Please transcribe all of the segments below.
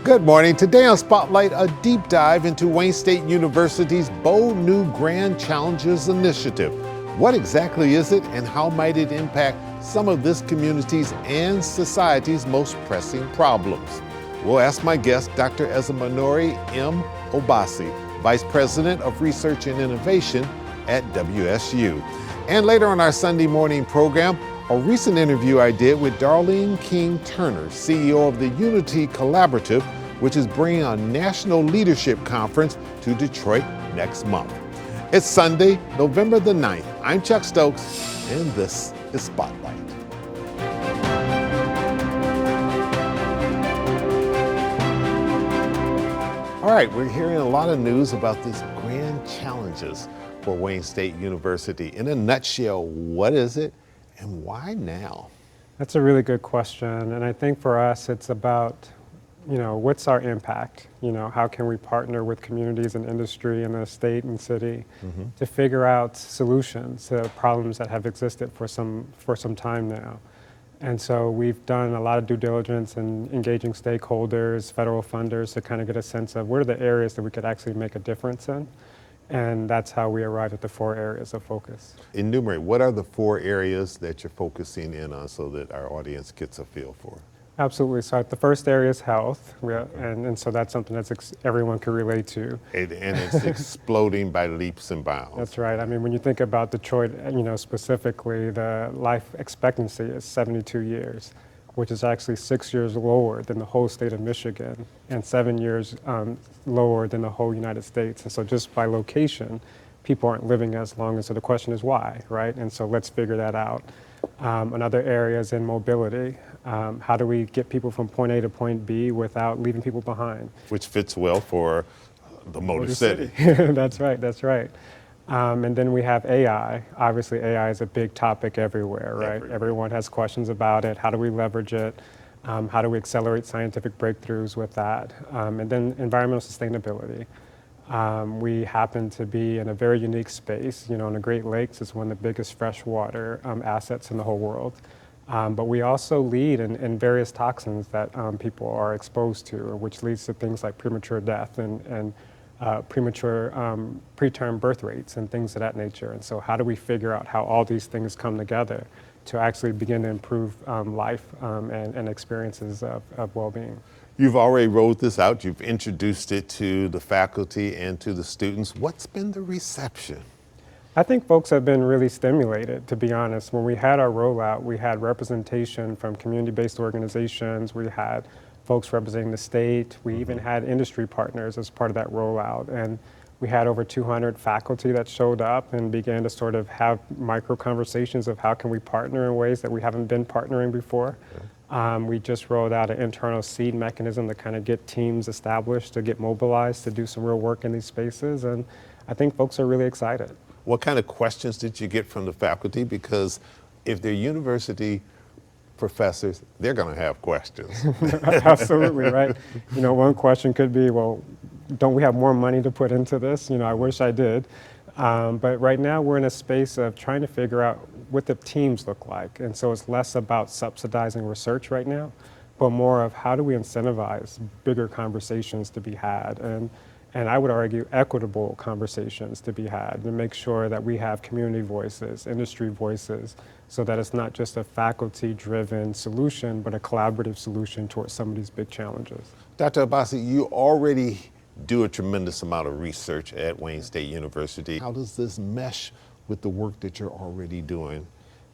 Good morning. Today on Spotlight, a deep dive into Wayne State University's Bold New Grand Challenges Initiative. What exactly is it, and how might it impact some of this community's and society's most pressing problems? We'll ask my guest, Dr. Ezamanori M. Obasi, Vice President of Research and Innovation at WSU. And later on our Sunday morning program, a recent interview I did with Darlene King Turner, CEO of the Unity Collaborative, which is bringing a national leadership conference to Detroit next month. It's Sunday, November the 9th. I'm Chuck Stokes, and this is Spotlight. All right, we're hearing a lot of news about these grand challenges for Wayne State University. In a nutshell, what is it and why now? That's a really good question. And I think for us, it's about, what's our impact? How can we partner with communities and industry in the state and city to figure out solutions to problems that have existed for some time now? And so we've done a lot of due diligence in engaging stakeholders, federal funders, to kind of get a sense of what are the areas that we could actually make a difference in. And that's how we arrived at the 4 areas of focus. Enumerate, what are the 4 areas that you're focusing in on so that our audience gets a feel for? Absolutely. So the first area is health, and so that's something that everyone can relate to. And it's exploding by leaps and bounds. That's right. I mean, when you think about Detroit, specifically, the life expectancy is 72 years, which is actually 6 years lower than the whole state of Michigan and 7 years lower than the whole United States. And so just by location, people aren't living as long. And so the question is why, right? And so let's figure that out. Another area is in mobility. How do we get people from point A to point B without leaving people behind? Which fits well for the Motor City. That's right. And then we have AI. Obviously, AI is a big topic everywhere, right? Everyone has questions about it. How do we leverage it? How do we accelerate scientific breakthroughs with that? And then environmental sustainability. We happen to be in a very unique space. In the Great Lakes, it's one of the biggest freshwater assets in the whole world. But we also lead in various toxins that people are exposed to, which leads to things like premature death and premature preterm birth rates and things of that nature. And so how do we figure out how all these things come together to actually begin to improve life and experiences of well-being? You've already rolled this out. You've introduced it to the faculty and to the students. What's been the reception? I think folks have been really stimulated, to be honest. When we had our rollout, we had representation from community-based organizations. We had folks representing the state. We even had industry partners as part of that rollout. And we had over 200 faculty that showed up and began to sort of have micro conversations of how can we partner in ways that we haven't been partnering before. We just rolled out an internal seed mechanism to kind of get teams established, to get mobilized, to do some real work in these spaces. And I think folks are really excited. What kind of questions did you get from the faculty? Because if they're university professors, they're going to have questions. Absolutely, right. One question could be, well, don't we have more money to put into this? I wish I did. But right now we're in a space of trying to figure out what the teams look like. And so it's less about subsidizing research right now, but more of how do we incentivize bigger conversations to be had, and I would argue equitable conversations to be had, to make sure that we have community voices, industry voices, so that it's not just a faculty-driven solution, but a collaborative solution towards some of these big challenges. Dr. Obasi, you already do a tremendous amount of research at Wayne State University. How does this mesh with the work that you're already doing?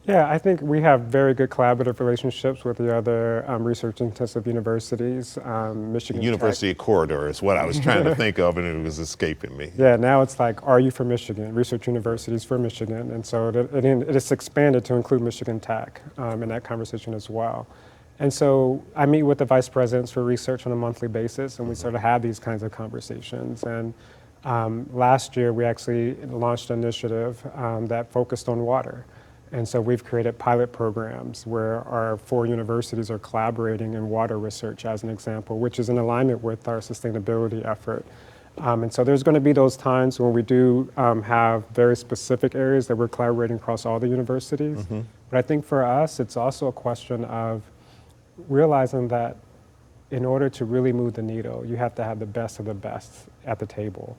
Yeah, I think we have very good collaborative relationships with the other research-intensive universities. Michigan University Tech. Corridor is what I was trying to think of, and it was escaping me. Yeah, now it's like, are you for Michigan? Research universities for Michigan. And so it is expanded to include Michigan Tech in that conversation as well. And so I meet with the vice presidents for research on a monthly basis, and we sort of have these kinds of conversations. And last year, we actually launched an initiative that focused on water. And so we've created pilot programs where our 4 universities are collaborating in water research, as an example, which is in alignment with our sustainability effort. And so there's going to be those times when we do have very specific areas that we're collaborating across all the universities. But I think for us, it's also a question of realizing that in order to really move the needle, you have to have the best of the best at the table.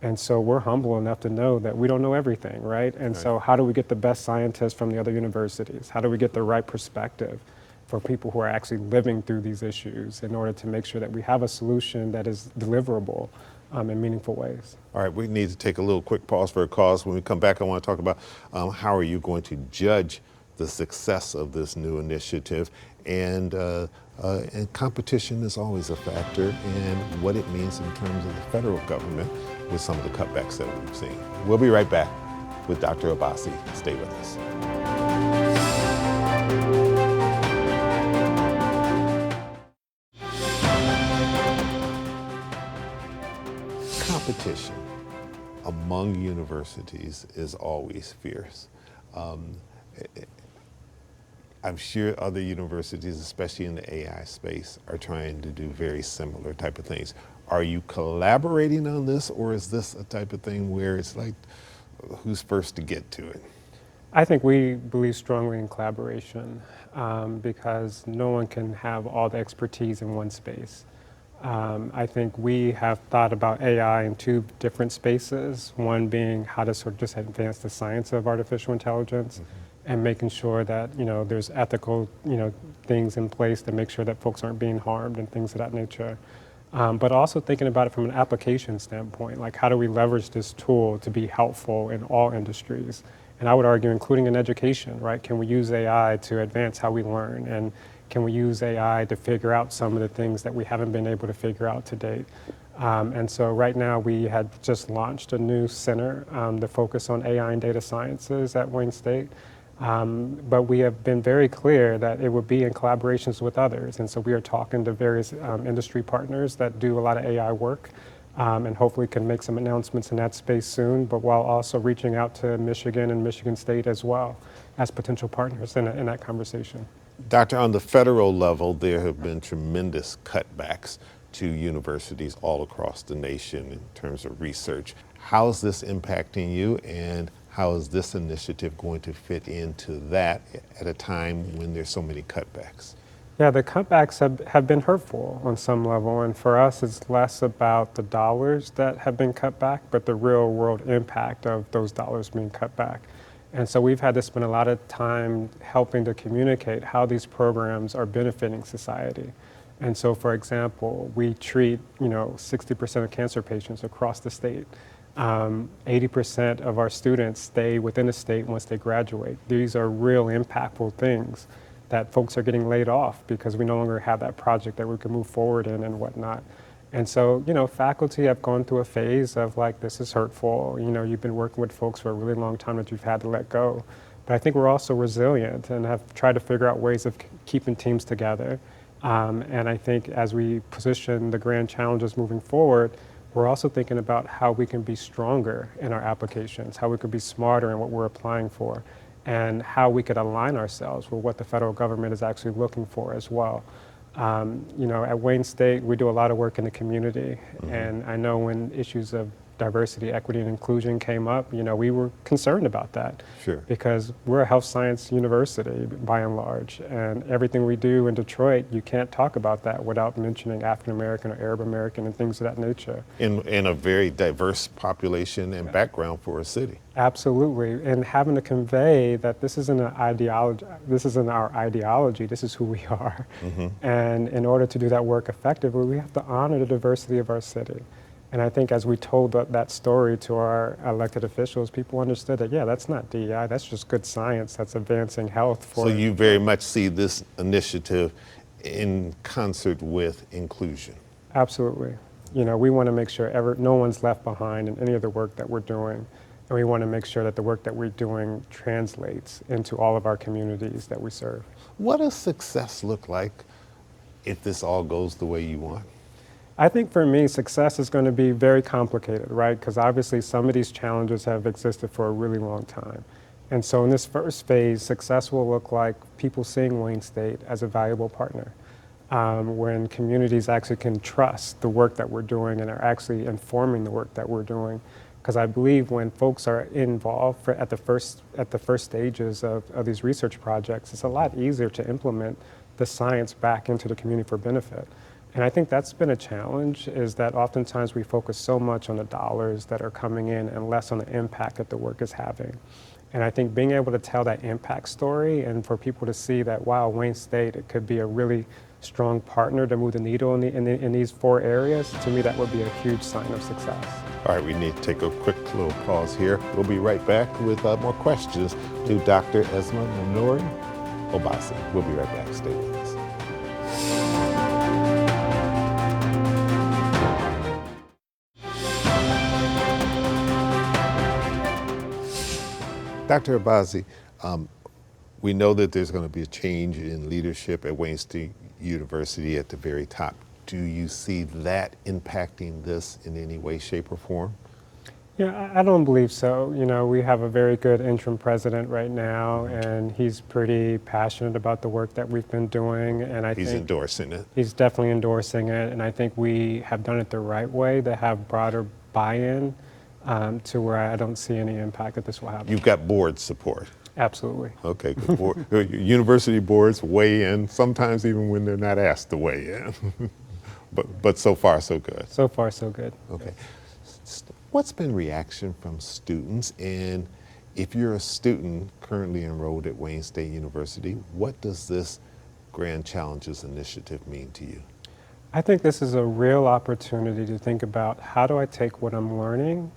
And so we're humble enough to know that we don't know everything, right? And so how do we get the best scientists from the other universities? How do we get the right perspective for people who are actually living through these issues in order to make sure that we have a solution that is deliverable in meaningful ways? All right, we need to take a little quick pause for a cause. When we come back, I want to talk about how are you going to judge the success of this new initiative, and competition is always a factor, and what it means in terms of the federal government with some of the cutbacks that we've seen. We'll be right back with Dr. Abbasi. Stay with us. Competition among universities is always fierce. I'm sure other universities, especially in the AI space, are trying to do very similar type of things. Are you collaborating on this, or is this a type of thing where it's like, who's first to get to it? I think we believe strongly in collaboration because no one can have all the expertise in one space. I think we have thought about AI in two different spaces, one being how to sort of just advance the science of artificial intelligence, and making sure that, you know, there's ethical, you know, things in place to make sure that folks aren't being harmed and things of that nature. But also thinking about it from an application standpoint, like how do we leverage this tool to be helpful in all industries? And I would argue, including in education, right? Can we use AI to advance how we learn? And can we use AI to figure out some of the things that we haven't been able to figure out to date? And so right now we had just launched a new center to focus on AI and data sciences at Wayne State. But we have been very clear that it would be in collaborations with others. And so we are talking to various industry partners that do a lot of AI work and hopefully can make some announcements in that space soon, but while also reaching out to Michigan and Michigan State as well as potential partners in that conversation. Doctor, on the federal level, there have been tremendous cutbacks to universities all across the nation in terms of research. How is this impacting you, and how is this initiative going to fit into that at a time when there's so many cutbacks? Yeah, the cutbacks have been hurtful on some level, and for us it's less about the dollars that have been cut back, but the real world impact of those dollars being cut back. And so we've had to spend a lot of time helping to communicate how these programs are benefiting society. And so, for example, we treat 60% of cancer patients across the state. 80% of our students stay within the state once they graduate. These are real impactful things that folks are getting laid off because we no longer have that project that we can move forward in and whatnot. And so, faculty have gone through a phase of like, this is hurtful. You've been working with folks for a really long time that you've had to let go. But I think we're also resilient and have tried to figure out ways of keeping teams together. And I think as we position the grand challenges moving forward, we're also thinking about how we can be stronger in our applications, how we could be smarter in what we're applying for, and how we could align ourselves with what the federal government is actually looking for as well. At Wayne State, we do a lot of work in the community, and I know when issues of diversity, equity, and inclusion came up, we were concerned about that. Sure. Because we're a health science university by and large, and everything we do in Detroit, you can't talk about that without mentioning African American or Arab American and things of that nature. In a very diverse population and background for a city. Absolutely, and having to convey that this isn't an ideology, this isn't our ideology, this is who we are. And in order to do that work effectively, we have to honor the diversity of our city. And I think as we told that story to our elected officials, people understood that, yeah, that's not DEI, that's just good science, that's advancing health for... So you very much see this initiative in concert with inclusion. Absolutely. We want to make sure no one's left behind in any of the work that we're doing. And we want to make sure that the work that we're doing translates into all of our communities that we serve. What does success look like if this all goes the way you want? I think for me, success is going to be very complicated, right? Because obviously some of these challenges have existed for a really long time. And so in this first phase, success will look like people seeing Wayne State as a valuable partner. When communities actually can trust the work that we're doing and are actually informing the work that we're doing. Because I believe when folks are involved at the first stages of these research projects, it's a lot easier to implement the science back into the community for benefit. And I think that's been a challenge, is that oftentimes we focus so much on the dollars that are coming in and less on the impact that the work is having. And I think being able to tell that impact story and for people to see that, wow, Wayne State, it could be a really strong partner to move the needle in these 4 areas, to me that would be a huge sign of success. All right, we need to take a quick little pause here. We'll be right back with more questions to Dr. Esma Nori Obasi. We'll be right back. Stay with us. Dr. Obasi, we know that there's going to be a change in leadership at Wayne State University at the very top. Do you see that impacting this in any way, shape, or form? Yeah, I don't believe so. You know, we have a very good interim president right now, and he's pretty passionate about the work that we've been doing. And I He's think endorsing it. he's definitely endorsing it, and I think we have done it the right way to have broader buy-in to where I don't see any impact that this will have. You've got board support. Absolutely. Okay, good. University boards weigh in, sometimes even when they're not asked to weigh in. but so far, so good. So far, so good. Okay. What's been reaction from students? And if you're a student currently enrolled at Wayne State University, what does this Grand Challenges initiative mean to you? I think this is a real opportunity to think about, how do I take what I'm learning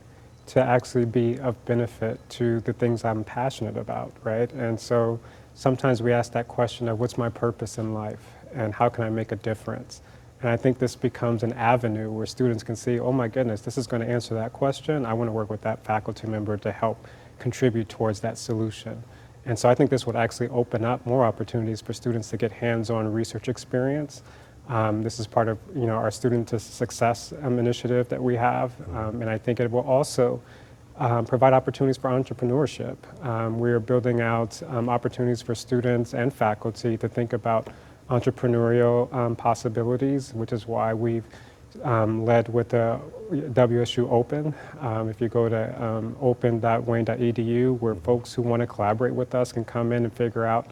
to actually be of benefit to the things I'm passionate about, right? And so sometimes we ask that question of, what's my purpose in life and how can I make a difference? And I think this becomes an avenue where students can see, oh my goodness, this is going to answer that question. I want to work with that faculty member to help contribute towards that solution. And so I think this would actually open up more opportunities for students to get hands-on research experience. This is part of our Student to Success initiative that we have, and I think it will also provide opportunities for entrepreneurship. We are building out opportunities for students and faculty to think about entrepreneurial possibilities, which is why we've led with the WSU Open. If you go to open.wayne.edu, where folks who want to collaborate with us can come in and figure out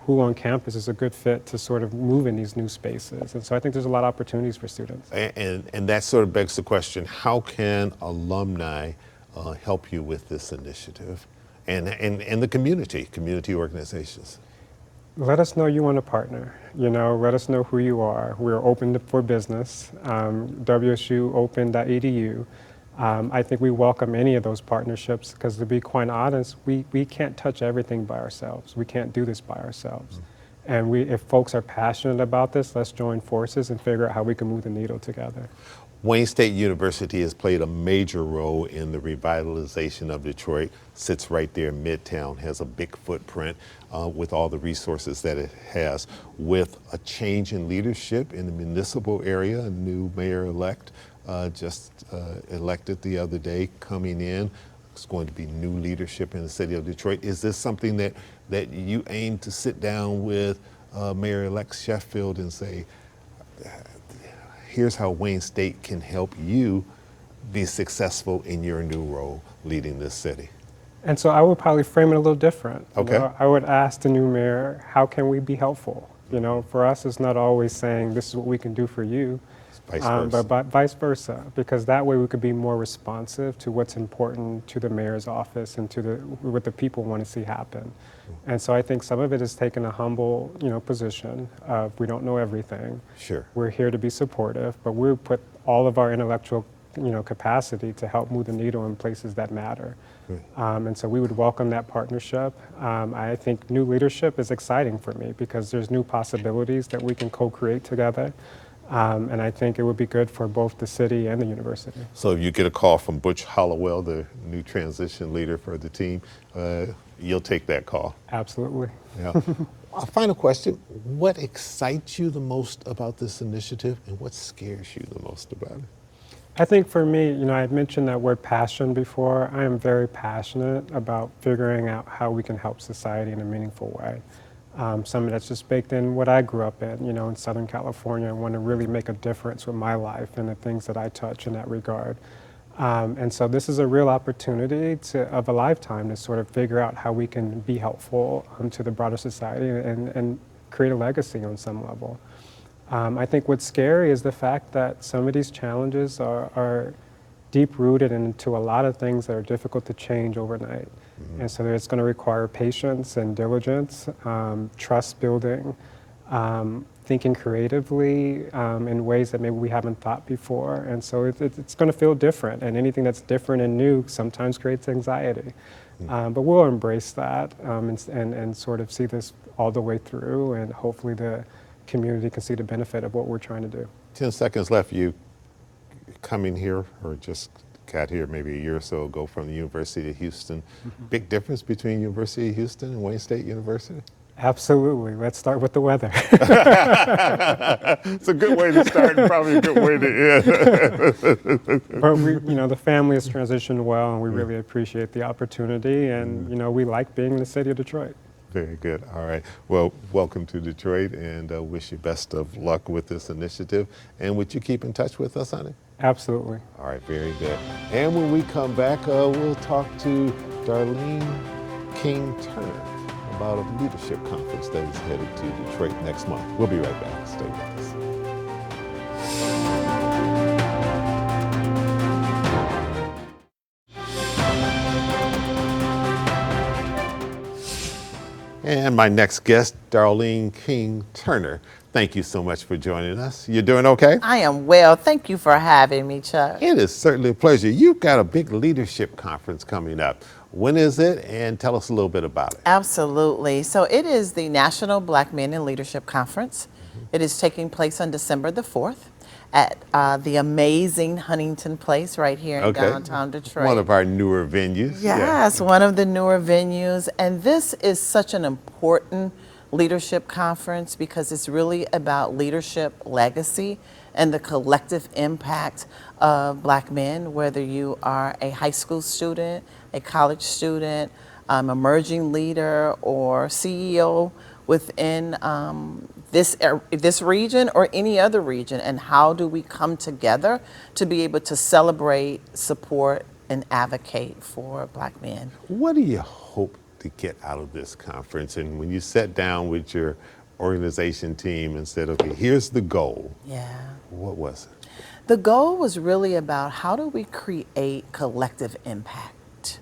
who on campus is a good fit to sort of move in these new spaces. And so I think there's a lot of opportunities for students. And that sort of begs the question, how can alumni help you with this initiative and the community organizations? Let us know you want to partner. Let us know who you are. We're open for business, wsuopen.edu. I think we welcome any of those partnerships because, to be quite honest, we can't touch everything by ourselves. We can't do this by ourselves. And if folks are passionate about this, let's join forces and figure out how we can move the needle together. Wayne State University has played a major role in the revitalization of Detroit, sits right there in Midtown, has a big footprint with all the resources that it has. With a change in leadership in the municipal area, a new mayor-elect just elected the other day coming in. It's going to be new leadership in the city of Detroit. Is this something that you aim to sit down with Mayor-elect Sheffield and say, here's how Wayne State can help you be successful in your new role leading this city? And so I would probably frame it a little different. Okay. I would ask the new mayor, how can we be helpful? For us, it's not always saying this is what we can do for you, Vice versa. but vice versa, because that way we could be more responsive to what's important to the mayor's office and to what the people want to see happen. And so I think some of it is taking a humble, position of, we don't know everything. Sure. We're here to be supportive, but we put all of our intellectual, capacity to help move the needle in places that matter. And so we would welcome that partnership. I think new leadership is exciting for me because there's new possibilities that we can co-create together. And I think it would be good for both the city and the university. So if you get a call from Butch Hollowell, the new transition leader for the team, you'll take that call. Absolutely. Yeah. A final question, what excites you the most about this initiative and what scares you the most about it? I think for me, I had mentioned that word passion before. I am very passionate about figuring out how we can help society in a meaningful way. Some of that's just baked in what I grew up in Southern California. I want to really make a difference with my life and the things that I touch in that regard. And so this is a real opportunity of a lifetime to sort of figure out how we can be helpful to the broader society and create a legacy on some level. I think what's scary is the fact that some of these challenges are deep-rooted into a lot of things that are difficult to change overnight. And so it's going to require patience and diligence, trust building, thinking creatively in ways that maybe we haven't thought before. And so it's going to feel different, and anything that's different and new sometimes creates anxiety. But we'll embrace that and sort of see this all the way through, and hopefully the community can see the benefit of what we're trying to do. 10 seconds left. You coming here, or just got here maybe a year or so ago from the University of Houston. Big difference between University of Houston and Wayne State University? Absolutely. Let's start with the weather. It's a good way to start and probably a good way to end. But the family has transitioned well, and we really appreciate the opportunity, and we like being in the city of Detroit. Very good. All right. Well, welcome to Detroit, and wish you best of luck with this initiative. And would you keep in touch with us on it? Absolutely. All right. Very good. And when we come back, we'll talk to Darlene King-Turner about a leadership conference that is headed to Detroit next month. We'll be right back. Stay with us. And my next guest, Darlene King-Turner. Thank you so much for joining us. You doing okay? I am well. Thank you for having me, Chuck. It is certainly a pleasure. You've got a big leadership conference coming up. When is it? And tell us a little bit about it. Absolutely. So it is the National Black Men in Leadership Conference. It is taking place on December the 4th at the amazing Huntington Place right here in downtown Detroit. One of our newer venues. Yes, one of the newer venues. And this is such an important leadership conference because it's really about leadership legacy and the collective impact of Black men, whether you are a high school student, a college student, emerging leader, or CEO within this region or any other region, and how do we come together to be able to celebrate, support, and advocate for Black men. What do you hope to get out of this conference? And when you sat down with your organization team and said, okay, here's the goal. Yeah. What was it? The goal was really about how do we create collective impact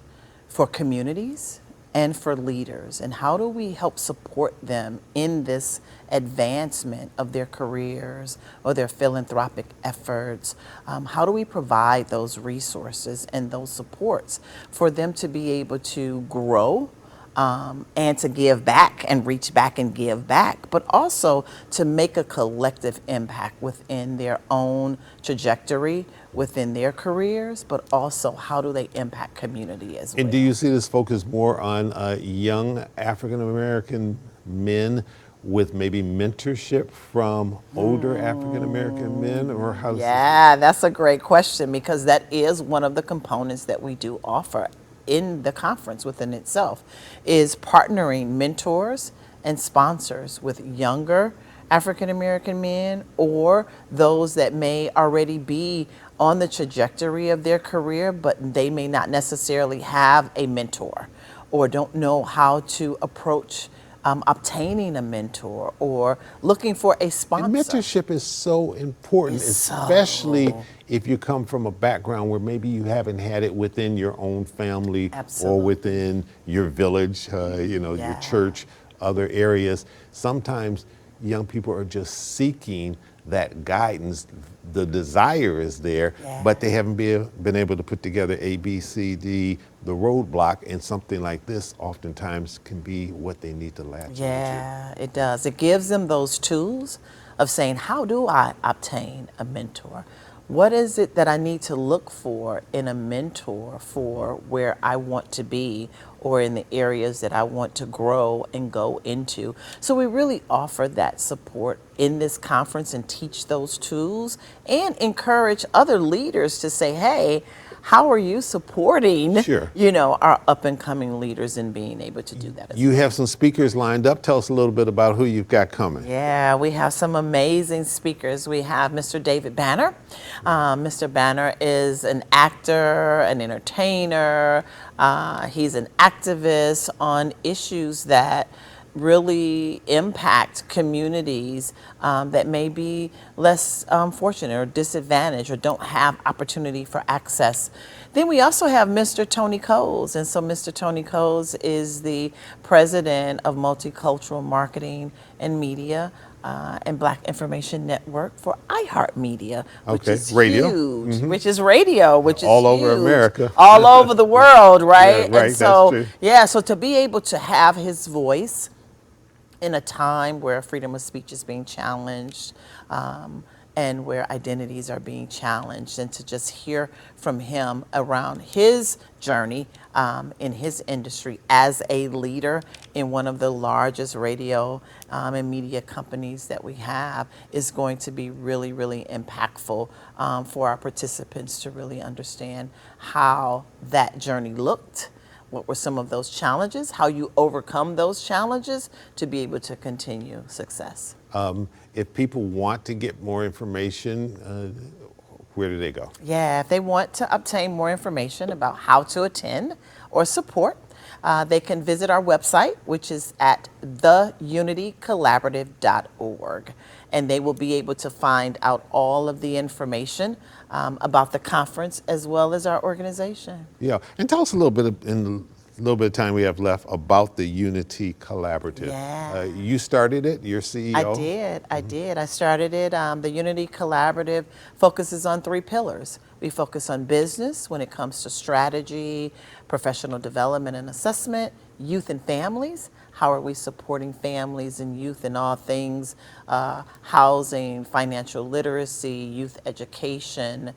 for communities and for leaders, and how do we help support them in this advancement of their careers or their philanthropic efforts? How do we provide those resources and those supports for them to be able to grow and to give back and reach back and give back, but also to make a collective impact within their own trajectory, within their careers, but also how do they impact community as well. And do you see this focus more on young African-American men with maybe mentorship from older African-American men, or how? Yeah, that's a great question, because that is one of the components that we do offer in the conference within itself, is partnering mentors and sponsors with younger African-American men, or those that may already be on the trajectory of their career, but they may not necessarily have a mentor or don't know how to approach obtaining a mentor or looking for a sponsor. And mentorship is so important, especially if you come from a background where maybe you haven't had it within your own family or within your village, your church, other areas. Sometimes young people are just seeking that guidance. The desire is there, but they haven't been able to put together A, B, C, D, the roadblock, and something like this oftentimes can be what they need to latch onto. Yeah, it does. It gives them those tools of saying, how do I obtain a mentor? What is it that I need to look for in a mentor for where I want to be or in the areas that I want to grow and go into? So we really offer that support in this conference and teach those tools and encourage other leaders to say, hey, how are you supporting, our up and coming leaders in being able to do that as well? You have some speakers lined up. Tell us a little bit about who you've got coming. Yeah, we have some amazing speakers. We have Mr. David Banner. Mr. Banner is an actor, an entertainer. He's an activist on issues that really impact communities that may be less fortunate or disadvantaged or don't have opportunity for access. Then we also have Mr. Tony Coles. And so Mr. Tony Coles is the president of Multicultural Marketing and Media and Black Information Network for iHeartMedia, which Okay, is radio. huge, which is radio, which is All over huge. America. All over the world, right? Yeah, right, And so, that's true. yeah, so to be able to have his voice in a time where freedom of speech is being challenged, and where identities are being challenged, and to just hear from him around his journey in his industry as a leader in one of the largest radio and media companies that we have is going to be really, really impactful for our participants to really understand how that journey looked. What were some of those challenges, how you overcome those challenges to be able to continue success. If people want to get more information, where do they go? Yeah, if they want to obtain more information about how to attend or support, they can visit our website, which is at theunitycollaborative.org. And they will be able to find out all of the information about the conference as well as our organization. Yeah, and tell us a little bit in the little bit of time we have left about the Unity Collaborative. Yeah. You started it, you're CEO. I did. I started it. The Unity Collaborative focuses on 3 pillars. We focus on business when it comes to strategy, professional development and assessment, youth and families. How are we supporting families and youth in all things, housing, financial literacy, youth education,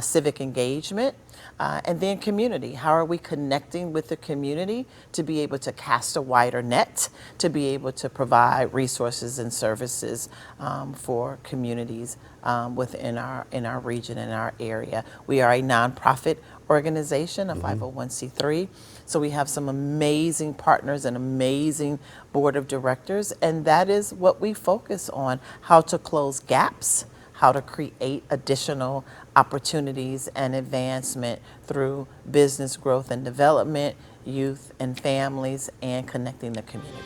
civic engagement, and then community. How are we connecting with the community to be able to cast a wider net, to be able to provide resources and services for communities within our region and our area. We are a nonprofit organization, a 501c3. So we have some amazing partners and amazing board of directors, and that is what we focus on, how to close gaps, how to create additional opportunities and advancement through business growth and development, youth and families, and connecting the community.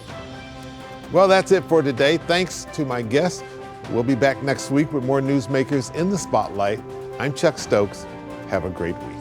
Well, that's it for today. Thanks to my guests. We'll be back next week with more newsmakers in the spotlight. I'm Chuck Stokes. Have a great week.